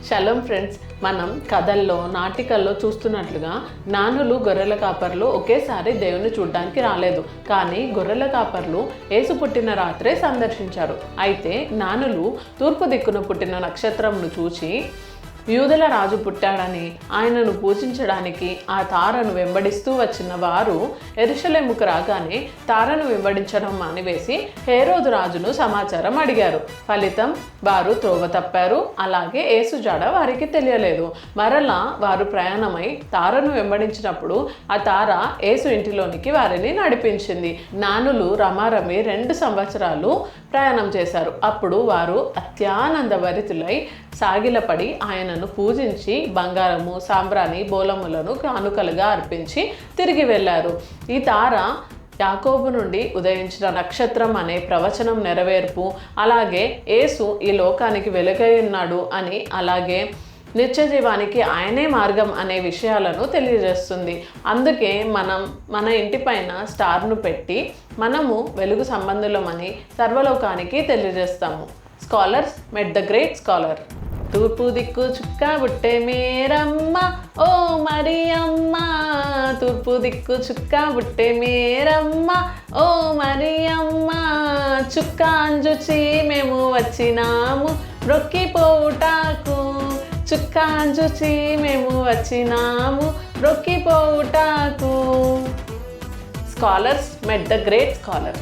Shalom friends, మనం కథల్లో నాటికల్లో చూస్తున్నట్లుగా జ్ఞానులు గొర్రెల కాపర్లు ఒకేసారి దేవుని చూడ్డానికి రాలేదు. కానీ గొర్రెల కాపర్లు యేసు పుట్టిన రాత్రే సందర్శించారు. అయితే జ్ఞానులు తూర్పు దిక్కున పుట్టిన నక్షత్రంను చూచి యూదుల రాజు పుట్టాడని ఆయనను పూజించడానికి ఆ తారను వెంబడిస్తూ వచ్చిన వారు యెరూషలేముకు రాగానే తారను వెంబడించడం మానివేసి హేరోదు రాజును సమాచారం అడిగారు. ఫలితం వారు త్రోవ తప్పారు. అలాగే యేసు జాడ వారికి తెలియలేదు. మరలా వారు ప్రయాణమై తారను వెంబడించినప్పుడు ఆ తార యేసు ఇంటిలోనికి వారిని నడిపించింది. జ్ఞానులు రమారమి 2 సంవత్సరాలు ప్రయాణం చేశారు. అప్పుడు వారు అత్యానందభరితులై సాగిలపడి ఆయనను పూజించి బంగారము, సాంబ్రాణి, బోలములను కానుకలుగా అర్పించి తిరిగి వెళ్ళారు. ఈ తార యాకోబు నుండి ఉదయించిన నక్షత్రం అనే ప్రవచనం నెరవేర్పు, అలాగే యేసు ఈ లోకానికి వెలుగై ఉన్నాడు అని, అలాగే నిత్యజీవానికి ఆయనే మార్గం అనే విషయాలను తెలియజేస్తుంది. అందుకే మనం మన ఇంటిపైన స్టార్ను పెట్టి మనము వెలుగు సంబంధులమని సర్వలోకానికి తెలియజేస్తాము. Scholars met the great scholar. తూర్పు దిక్కు చుక్క బుట్టే మేరమ్మ ఓ మరియమ్మ, తూర్పు దిక్కు చుక్క బుట్టే మేరమ్మ ఓ మరియమ్మ, చుక్క అంజుచి మేము వచ్చినాము రొక్కిపోవుటాకు, చుక్క అంజుచి మేము వచ్చినాము రొక్కిపోవుటాకు. Scholars met the great scholar.